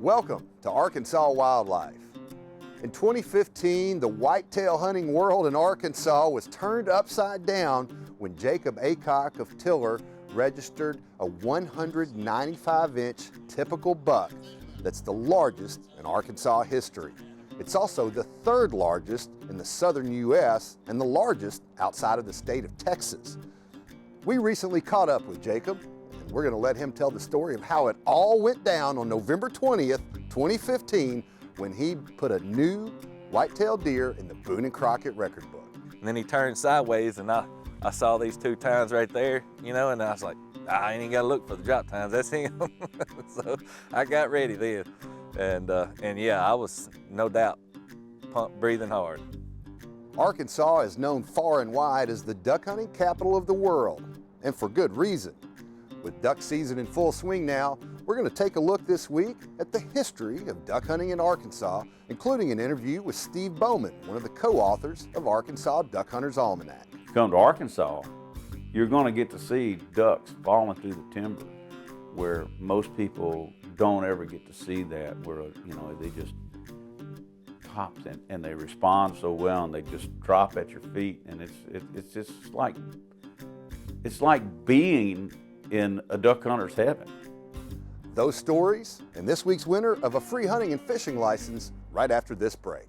Welcome to Arkansas Wildlife. In 2015, the whitetail hunting world in Arkansas was turned upside down when Jacob Ayecock of Tiller registered a 195-inch typical buck that's the largest in Arkansas history. It's also the third largest in the southern U.S. and the largest outside of the state of Texas. We recently caught up with Jacob, and we're going to let him tell the story of how it all went down on November 20th, 2015, when he put a new white-tailed deer in the Boone and Crockett record book. And then he turned sideways, and I saw these two tines right there, you know, and I was like, I ain't even got to look for the drop tines, that's him. So I got ready then. And yeah, I was, no doubt, breathing hard. Arkansas is known far and wide as the duck hunting capital of the world, and for good reason. With duck season in full swing now, we're going to take a look this week at the history of duck hunting in Arkansas, including an interview with Steve Bowman, one of the co-authors of Arkansas Duck Hunter's Almanac. Come to Arkansas, you're going to get to see ducks falling through the timber where most people don't ever get to see that, where, you know, they just pop and they respond so well and they just drop at your feet, and it's just like, it's like being in a duck hunter's heaven. Those stories and this week's winner of a free hunting and fishing license right after this break.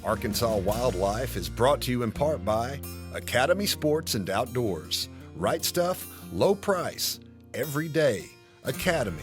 Arkansas Wildlife is brought to you in part by Academy Sports and Outdoors. Right stuff, low price, every day. Academy.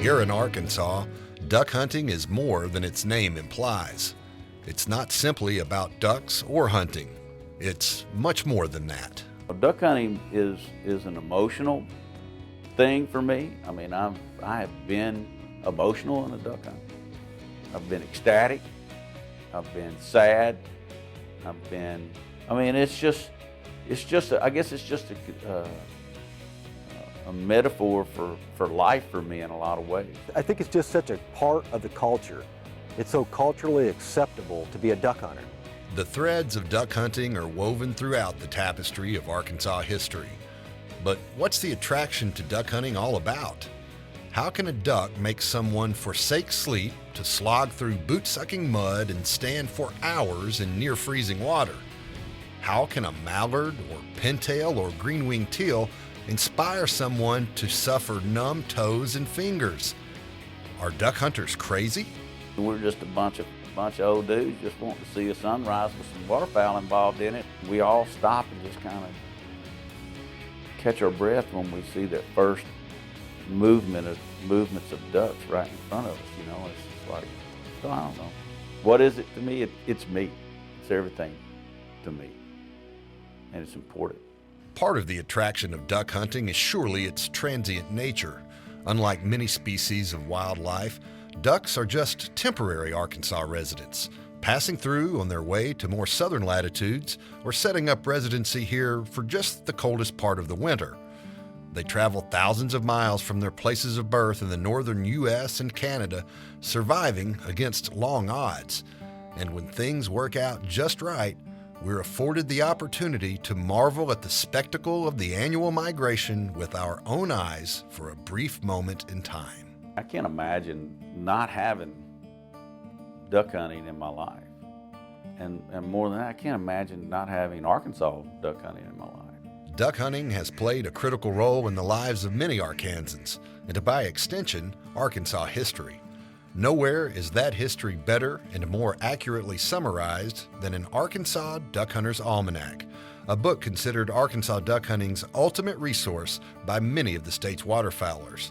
Here in Arkansas, duck hunting is more than its name implies. It's not simply about ducks or hunting. It's much more than that. Duck hunting is an emotional thing for me. I mean, I have been emotional in a duck hunt. I've been ecstatic. I've been sad. I mean, it's just, I guess it's just a metaphor for life for me in a lot of ways. I think it's just such a part of the culture. It's so culturally acceptable to be a duck hunter. The threads of duck hunting are woven throughout the tapestry of Arkansas history. But what's the attraction to duck hunting all about? How can a duck make someone forsake sleep to slog through boot-sucking mud and stand for hours in near-freezing water? How can a mallard or pintail or green-winged teal inspire someone to suffer numb toes and fingers? Are duck hunters crazy? We're just a bunch of old dudes just wanting to see a sunrise with some waterfowl involved in it. We all stop and just kind of catch our breath when we see that first movements of ducks right in front of us. You know, it's just like, so I don't know. What is it to me? It's me. It's everything to me, and it's important. Part of the attraction of duck hunting is surely its transient nature. Unlike many species of wildlife, ducks are just temporary Arkansas residents, passing through on their way to more southern latitudes or setting up residency here for just the coldest part of the winter. They travel thousands of miles from their places of birth in the northern U.S. and Canada, surviving against long odds. And when things work out just right, we're afforded the opportunity to marvel at the spectacle of the annual migration with our own eyes for a brief moment in time. I can't imagine not having duck hunting in my life. And more than that, I can't imagine not having Arkansas duck hunting in my life. Duck hunting has played a critical role in the lives of many Arkansans, and by extension, Arkansas history. Nowhere is that history better and more accurately summarized than in Arkansas Duck Hunter's Almanac, a book considered Arkansas duck hunting's ultimate resource by many of the state's waterfowlers.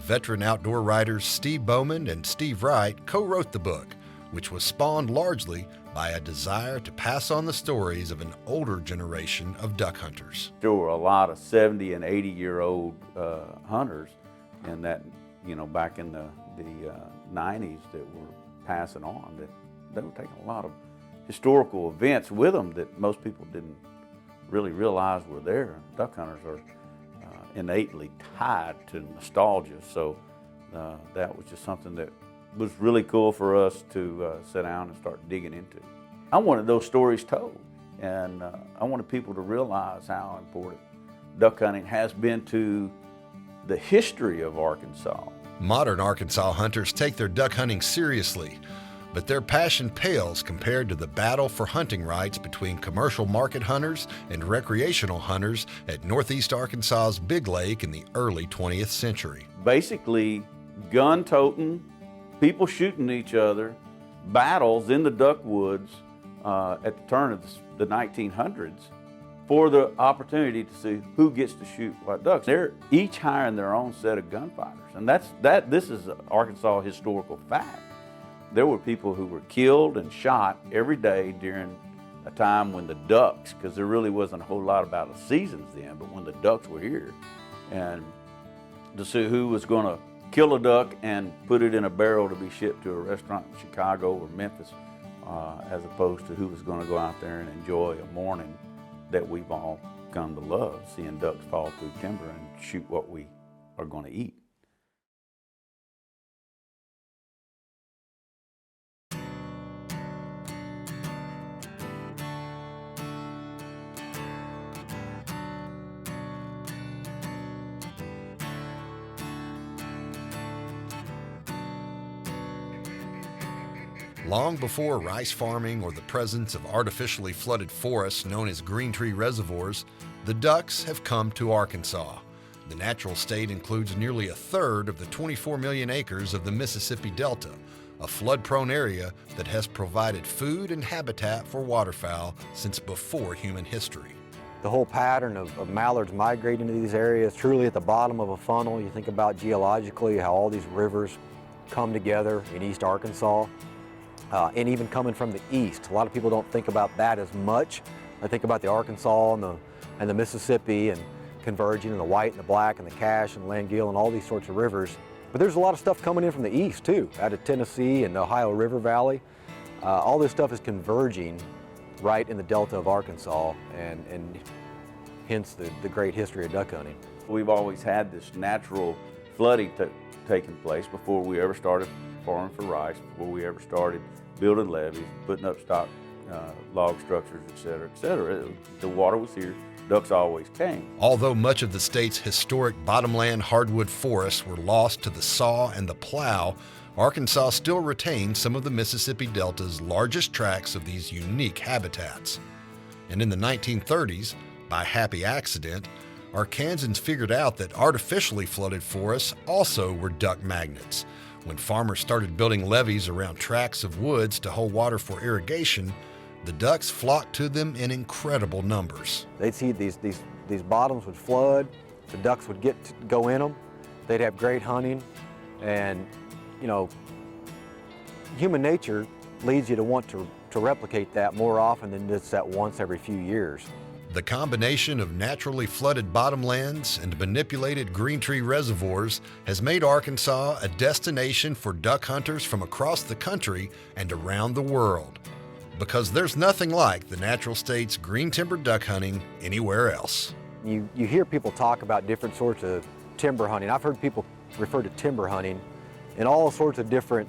Veteran outdoor writers Steve Bowman and Steve Wright co-wrote the book, which was spawned largely by a desire to pass on the stories of an older generation of duck hunters. There were a lot of 70 and 80-year-old hunters, and that, back in the 90s that were passing on, that they were taking a lot of historical events with them that most people didn't really realize were there. Duck hunters are innately tied to nostalgia, so that was just something that was really cool for us to sit down and start digging into. I wanted those stories told, and I wanted people to realize how important duck hunting has been to the history of Arkansas. Modern Arkansas hunters take their duck hunting seriously, but their passion pales compared to the battle for hunting rights between commercial market hunters and recreational hunters at Northeast Arkansas's Big Lake in the early 20th century. Basically, gun-toting, people shooting each other, battles in the duck woods at the turn of the 1900s for the opportunity to see who gets to shoot what ducks. They're each hiring their own set of gunfighters, and this is an Arkansas historical fact. There were people who were killed and shot every day during a time when the ducks, because there really wasn't a whole lot about the seasons then, but when the ducks were here, and to see who was going to kill a duck and put it in a barrel to be shipped to a restaurant in Chicago or Memphis, as opposed to who was going to go out there and enjoy a morning that we've all come to love, seeing ducks fall through timber and shoot what we are going to eat. Long before rice farming or the presence of artificially flooded forests known as green tree reservoirs, the ducks have come to Arkansas. The natural state includes nearly a third of the 24 million acres of the Mississippi Delta, a flood-prone area that has provided food and habitat for waterfowl since before human history. The whole pattern of mallards migrating to these areas, truly at the bottom of a funnel. You think about geologically how all these rivers come together in East Arkansas. And even coming from the east. A lot of people don't think about that as much. I think about the Arkansas and the Mississippi and converging, and the White and the Black and the Cache and Landgill and all these sorts of rivers. But there's a lot of stuff coming in from the east too, out of Tennessee and the Ohio River Valley. All this stuff is converging right in the delta of Arkansas, and hence the great history of duck hunting. We've always had this natural flooding taking place before we ever started farming for rice, before we ever started building levees, putting up stock log structures, et cetera, et cetera. The water was here, ducks always came. Although much of the state's historic bottomland hardwood forests were lost to the saw and the plow, Arkansas still retains some of the Mississippi Delta's largest tracts of these unique habitats. And in the 1930s, by happy accident, Arkansans figured out that artificially flooded forests also were duck magnets. When farmers started building levees around tracts of woods to hold water for irrigation, the ducks flocked to them in incredible numbers. They'd see these bottoms would flood, the ducks would get to go in them, they'd have great hunting, and human nature leads you to want to replicate that more often than just that once every few years. The combination of naturally flooded bottomlands and manipulated green tree reservoirs has made Arkansas a destination for duck hunters from across the country and around the world, because there's nothing like the natural state's green timber duck hunting anywhere else. You hear people talk about different sorts of timber hunting. I've heard people refer to timber hunting in all sorts of different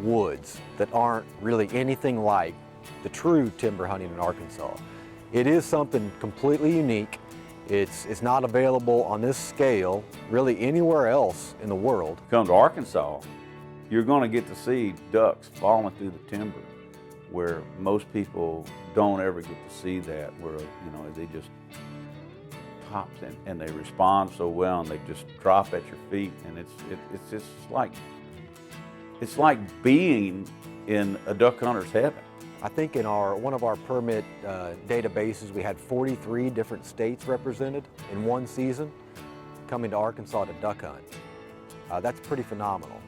woods that aren't really anything like the true timber hunting in Arkansas. It is something completely unique. It's not available on this scale really anywhere else in the world. Come to Arkansas, you're going to get to see ducks falling through the timber, where most people don't ever get to see that, where they just pop and they respond so well, and they just drop at your feet, and it's just like being in a duck hunter's heaven. I think in one of our permit databases, we had 43 different states represented in one season coming to Arkansas to duck hunt. That's pretty phenomenal.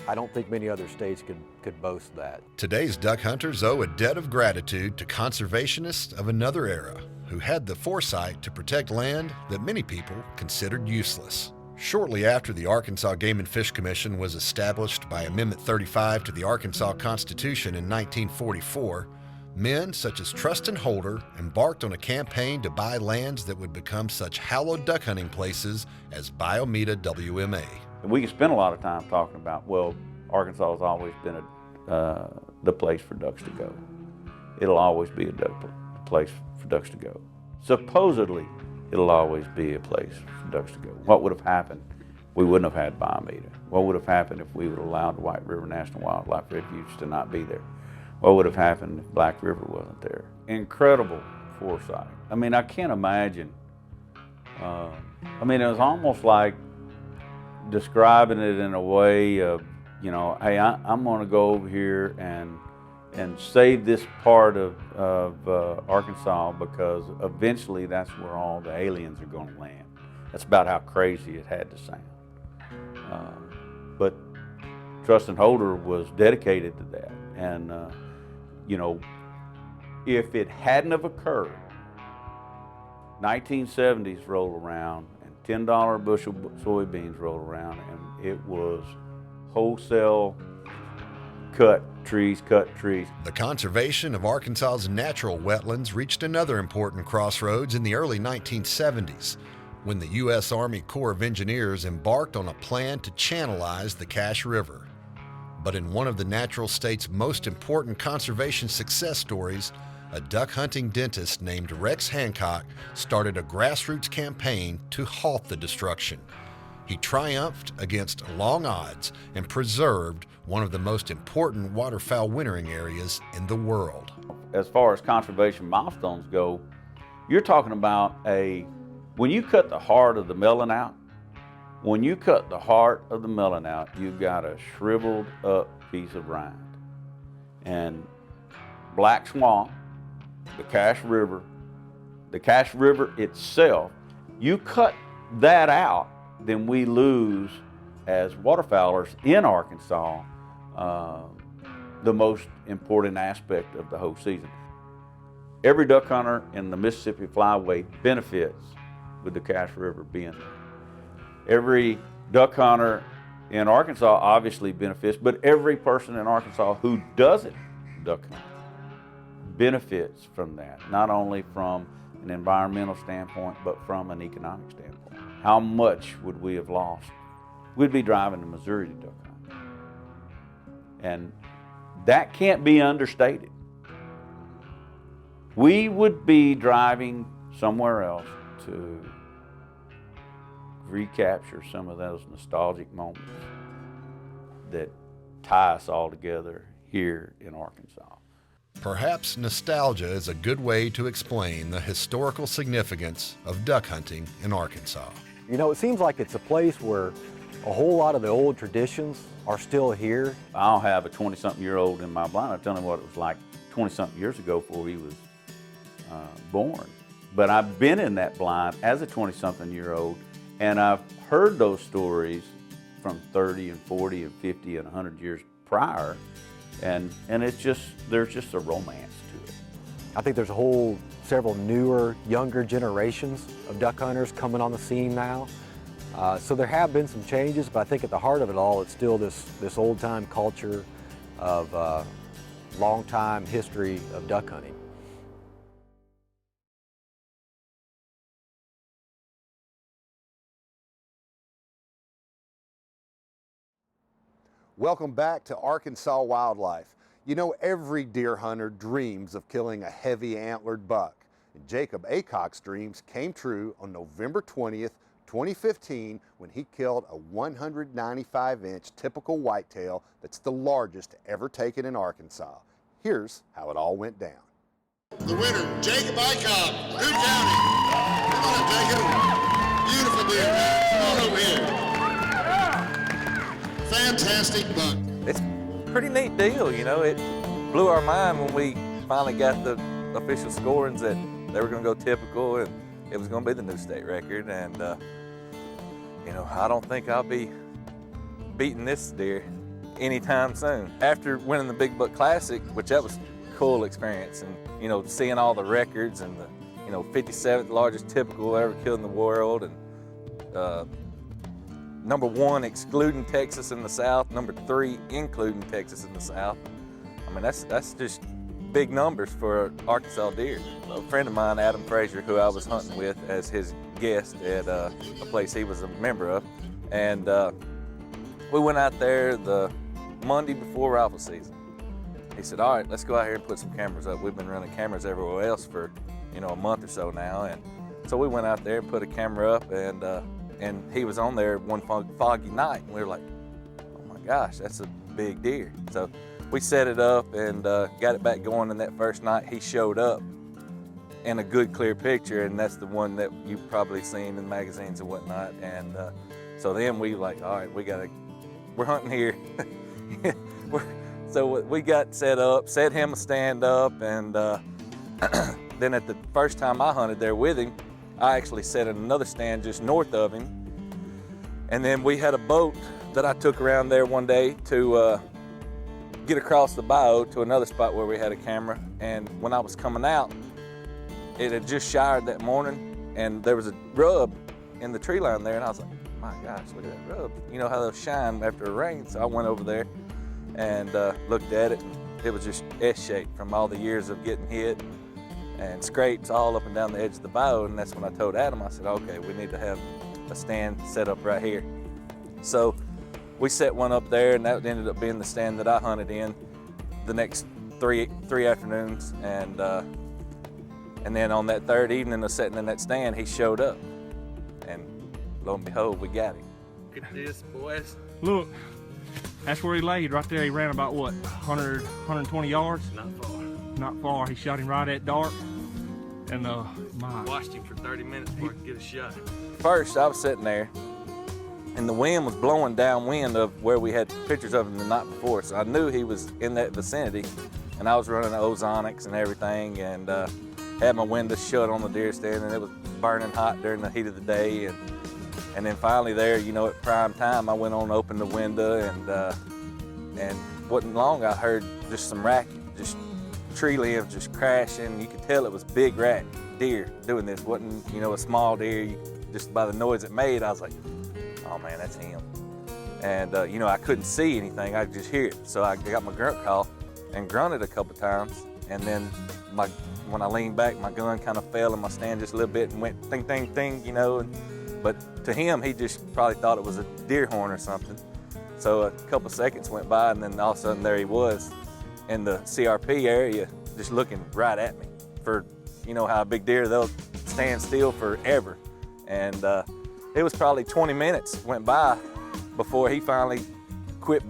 I don't think many other states could boast that. Today's duck hunters owe a debt of gratitude to conservationists of another era who had the foresight to protect land that many people considered useless. Shortly after the Arkansas Game and Fish Commission was established by Amendment 35 to the Arkansas Constitution in 1944, men such as Trustin Holder embarked on a campaign to buy lands that would become such hallowed duck hunting places as Biomeda WMA. We can spend a lot of time talking about, well, Arkansas has always been the place for ducks to go. It'll always be a place for ducks to go. Supposedly, it'll always be a place for ducks to go. What would have happened? We wouldn't have had Biomeda. What would have happened if we would have allowed the White River National Wildlife Refuge to not be there? What would have happened if Black River wasn't there? Incredible foresight. I mean, I can't imagine. I mean, it was almost like describing it in a way of, you know, hey, I'm going to go over here and save this part of Arkansas because eventually that's where all the aliens are going to land. That's about how crazy it had to sound. But Trustin Holder was dedicated to that. And, you know, if it hadn't have occurred, 1970s roll around and $10 bushel soybeans roll around, and it was wholesale cut trees. The conservation of Arkansas's natural wetlands reached another important crossroads in the early 1970s when the U.S. Army Corps of Engineers embarked on a plan to channelize the Cache River. But in one of the natural state's most important conservation success stories, a duck hunting dentist named Rex Hancock started a grassroots campaign to halt the destruction. He triumphed against long odds and preserved one of the most important waterfowl wintering areas in the world. As far as conservation milestones go, you're talking about when you cut the heart of the melon out, you've got a shriveled up piece of rind. And Black Swamp, the Cache River itself, you cut that out, then we lose, as waterfowlers in Arkansas, the most important aspect of the whole season. Every duck hunter in the Mississippi Flyway benefits with the Cache River being there. Every duck hunter in Arkansas obviously benefits, but every person in Arkansas who doesn't duck hunt benefits from that, not only from an environmental standpoint, but from an economic standpoint. How much would we have lost? We'd be driving to Missouri to duck hunt. And that can't be understated. We would be driving somewhere else to recapture some of those nostalgic moments that tie us all together here in Arkansas. Perhaps nostalgia is a good way to explain the historical significance of duck hunting in Arkansas. You know, it seems like it's a place where a whole lot of the old traditions are still here. I'll have a 20-something-year-old in my blind. I'll tell him what it was like 20-something years ago before he was born. But I've been in that blind as a 20-something-year-old, and I've heard those stories from 30 and 40 and 50 and 100 years prior, and it's just, there's just a romance to it. I think there's several newer, younger generations of duck hunters coming on the scene now. So there have been some changes, but I think at the heart of it all, it's still this old-time culture of long-time history of duck hunting. Welcome back to Arkansas Wildlife. You know, every deer hunter dreams of killing a heavy antlered buck. And Jacob Ayecock's dreams came true on November 20th, 2015, when he killed a 195-inch typical whitetail that's the largest ever taken in Arkansas. Here's how it all went down. The winner, Jacob Ayecock, Hood County. Come on up, Jacob. Beautiful deer, man. Come on over here. Fantastic buck. It's a pretty neat deal, you know. It blew our mind when we finally got the official scorings that they were going to go typical and it was going to be the new state record. And, you know, I don't think I'll be beating this deer anytime soon. After winning the Big Buck Classic, which that was a cool experience, and you know, seeing all the records and the, you know, 57th largest typical ever killed in the world, and #1 excluding Texas in the South, #3 including Texas in the South. I mean, that's just big numbers for Arkansas deer. A friend of mine, Adam Frazier, who I was hunting with as his guest at a place he was a member of, and we went out there the Monday before rifle season. He said, all right, let's go out here and put some cameras up. We've been running cameras everywhere else for, you know, a month or so now, and so we went out there and put a camera up, and he was on there one foggy night, and we were like, oh my gosh, that's a big deer. So we set it up and got it back going, and that first night he showed up in a good clear picture, and that's the one that you've probably seen in magazines and whatnot. And so then we like, all right, we're hunting here. So we got set up, set him a stand up, and then at the first time I hunted there with him, I actually set another stand just north of him. And then we had a boat that I took around there one day to get across the bayou to another spot where we had a camera. And when I was coming out, it had just showered that morning, and there was a rub in the tree line there, and I was like, my gosh, look at that rub. You know how they'll shine after a rain. So I went over there and looked at it, and it was just S-shaped from all the years of getting hit and scrapes all up and down the edge of the bayou. And that's when I told Adam, I said, okay, we need to have a stand set up right here. So we set one up there, and that ended up being the stand that I hunted in the next three afternoons. And then on that third evening of sitting in that stand, he showed up, and lo and behold, we got him. Look at this, boys. Look, that's where he laid right there. He ran about what, 100, 120 yards? Not far. Not far. He shot him right at dark, and Watched him for 30 minutes before I could get a shot. First, I was sitting there, and the wind was blowing downwind of where we had pictures of him the night before, so I knew he was in that vicinity. And I was running ozonics and everything, and had my windows shut on the deer stand, and it was burning hot during the heat of the day. And then finally there, you know, at prime time, I went on and opened the window, and wasn't long, I heard just some racket, just tree limbs just crashing. You could tell it was big rat deer doing this. Wasn't, you know, a small deer. Just by the noise it made, I was like, oh man, that's him. And you know, I couldn't see anything, I could just hear it. So I got my grunt call and grunted a couple times, and then when I leaned back, my gun kind of fell in my stand just a little bit and went ting, ting, ting, you know. But to him, he just probably thought it was a deer horn or something. So a couple seconds went by, and then all of a sudden there he was in the CRP area, just looking right at me. For, you know how a big deer, they'll stand still forever. And it was probably 20 minutes went by before he finally quit,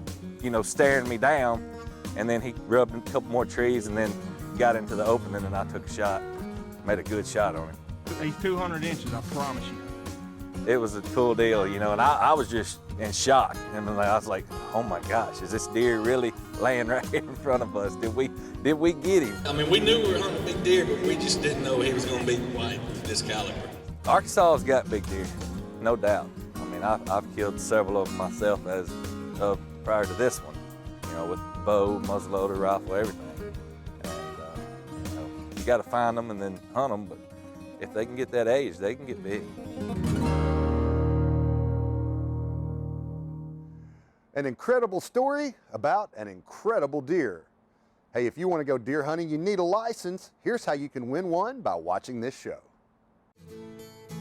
you know, staring me down. And then he rubbed a couple more trees and then got into the opening, and I took a shot. Made a good shot on him. he's 200 inches, I promise you. It was a cool deal, you know, and I was just in shock. And I was like, oh my gosh, is this deer really laying right here in front of us? Did we get him? I mean, we knew we were hunting a big deer, but we just didn't know he was going to be white with this caliber. Arkansas's got big deer, no doubt. I mean, I've killed several of them myself as of prior to this one, you know, with bow, muzzleloader, rifle, everything. And you know, you got to find them and then hunt them. But if they can get that age, they can get big. An incredible story about an incredible deer. Hey, if you want to go deer hunting, you need a license. Here's how you can win one by watching this show.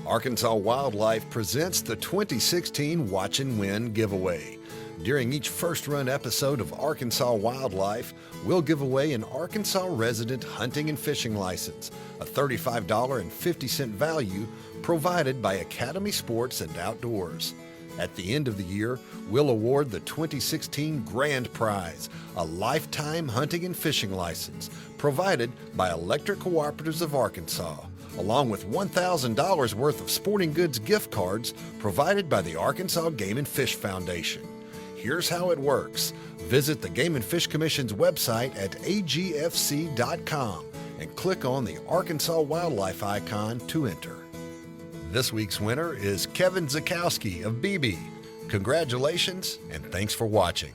Arkansas Wildlife presents the 2016 Watch and Win giveaway. During each first run episode of Arkansas Wildlife, we'll give away an Arkansas resident hunting and fishing license, a $35.50 value provided by Academy Sports and Outdoors. At the end of the year, we'll award the 2016 Grand Prize, a lifetime hunting and fishing license provided by Electric Cooperatives of Arkansas, along with $1,000 worth of sporting goods gift cards provided by the Arkansas Game and Fish Foundation. Here's how it works. Visit the Game and Fish Commission's website at agfc.com and click on the Arkansas Wildlife icon to enter. This week's winner is Kevin Zakowski of BB. Congratulations, and thanks for watching.